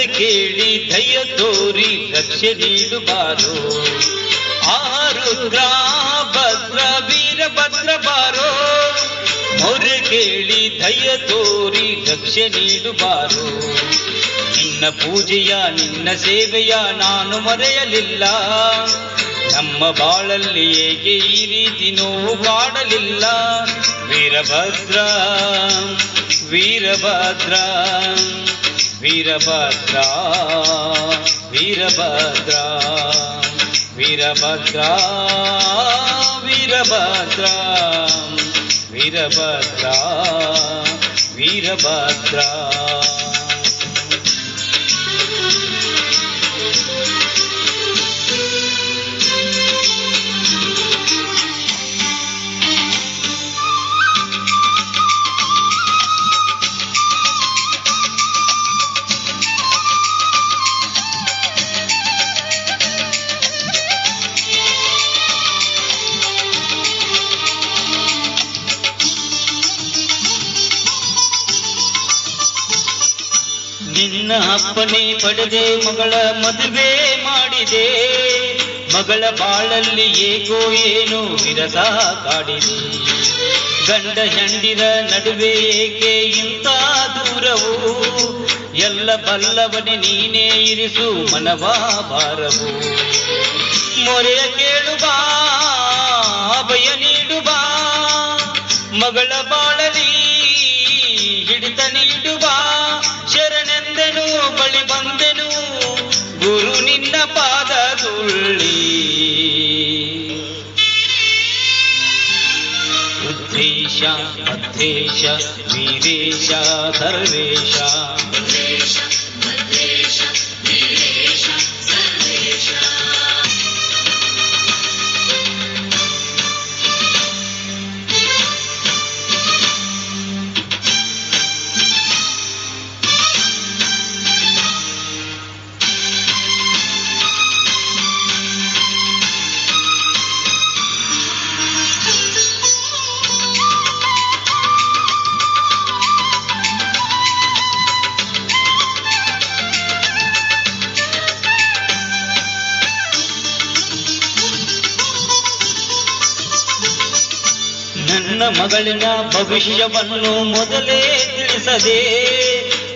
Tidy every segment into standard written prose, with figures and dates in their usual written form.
ಮೊರೆ ಕೇಳಿ ದಯ ತೋರಿ ರಕ್ಷೆ ನೀಡುವಾರೋ. ಆರುದ್ರ ಭದ್ರ ವೀರಭದ್ರ ಬಾರೋ. ಮೊರೆ ಕೇಳಿ ದಯ ತೋರಿ ರಕ್ಷೆ ನೀಡುವಾರೋ. ನಿನ್ನ ಪೂಜೆಯ ನಿನ್ನ ಸೇವೆಯ ನಾನು ಮರೆಯಲಿಲ್ಲ. ನಮ್ಮ ಬಾಳಲ್ಲಿ ಏಕೆ ಈ ರೀತಿ ನೋವು ಕಾಡಲಿಲ್ಲ. ವೀರಭದ್ರ ವೀರಭದ್ರ ವೀರಭದ್ರ ವೀರಭದ್ರ ವೀರಭದ್ರ ವೀರಭದ್ರ ವೀರಭದ್ರ ವೀರಭದ್ರ. ನಿನ್ನ ಅಪ್ಪನೇ ಪಡೆದೆ ಮಗಳ ಮದುವೆ ಮಾಡಿದೆ. ಮಗಳ ಬಾಳಲ್ಲಿ ಏಕೋ ಏನು ವಿರಸ ಕಾಡಿದೆ. ಗಂಡ ಹೆಂಡಿರ ನಡುವೆ ಏಕೆ ಇಂಥ ದೂರವು. ಎಲ್ಲ ಬಲ್ಲವನೇ ನೀನೇ ಇರಿಸು ಮನವ ಭಾರವು. ಮೊರೆಯ ಕೇಳುಬಾ ಅಭಯ ನೀಡುಬಾ. ಮಗಳ ಬಾಳಲಿ ಹಿಡಿತ ನೀಡುಬಾ. ಶರಣೆಂದೆನು ಬಳಿ ಬಂದೆನು ಗುರು ನಿನ್ನ ಪಾದ ತುಳ್ಳಿ. ಬುದ್ಧೇಶ ಮಧ್ಯೇಶ ವೀರೇಶ ಸರ್ವೇಶ. ನನ್ನ ಮಗಳಿನ ಭವಿಷ್ಯವನ್ನು ಮೊದಲೇ ತಿಳಿಸದೆ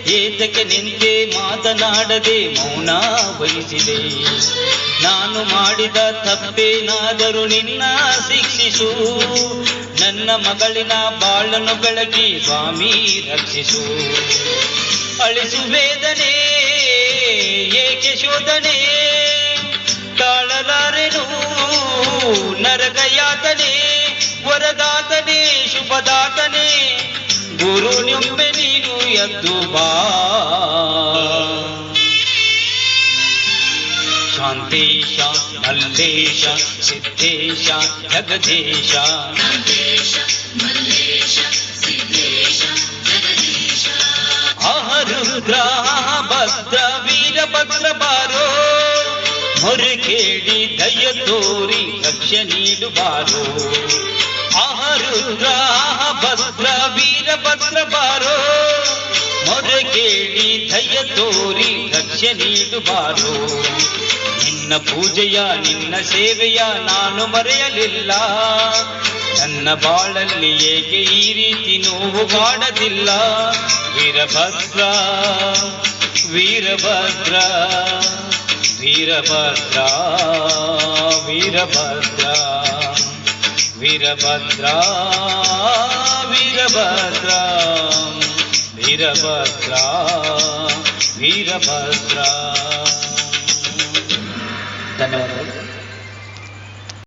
ಏತಕ್ಕೆ ನಿಂತೆ ಮಾತನಾಡದೆ ಮೌನ ವಹಿಸಿದೆ. ನಾನು ಮಾಡಿದ ತಪ್ಪೇನಾದರೂ ನಿನ್ನ ಶಿಕ್ಷಿಸು. ನನ್ನ ಮಗಳಿನ ಬಾಳನ್ನು ಬೆಳಗಿ ಸ್ವಾಮಿ ರಕ್ಷಿಸು. ಅಳಿಸು ವೇದನೆ ಏಕೆ ಶೋಧನೆ. ತಾಳಲಾರೆನು ನರಕ ಯಾತನೆ. ವರದಾತನೇ ಶುಭದಾತನೇ ಗುರು ನಿಂಬೆ ನೀನು ಎದ್ದು ಬಾ. ಶಾಂತೇಶ ಮಲ್ಲೇಶ ಸಿದ್ದೇಶ ಜಗದೀಶ. ಆರುದ್ರ ಭದ್ರ ವೀರಭದ್ರ ಬಾರೋ. ಮೊರೆ ಕೇಳಿ ದಯ ತೋರಿ ರಕ್ಷೆ ನೀಡುವಾರೋ. ಆರುದ್ರ ಭದ್ರ ವೀರಭದ್ರ ಬಾರೋ. ಮೊರೆ ಕೇಳಿ ದಯ ತೋರಿ ರಕ್ಷೆ ನೀಡುವಾರೋ. ನಿನ್ನ ಪೂಜೆಯ ನಿನ್ನ ಸೇವೆಯ ನಾನು ಮರೆಯಲಿಲ್ಲ. ನನ್ನ ಬಾಳಲ್ಲಿ ಏಕೆ ಈ ರೀತಿ ನೋವು ಕಾಡದಿಲ್ಲ. ವೀರಭದ್ರ ವೀರಭದ್ರ ವೀರಭದ್ರ ವೀರಭದ್ರ ವೀರಭದ್ರ ವೀರಭದ್ರ ವೀರಭದ್ರ ವೀರಭದ್ರ. ಧನ್ಯವಾದಗಳು.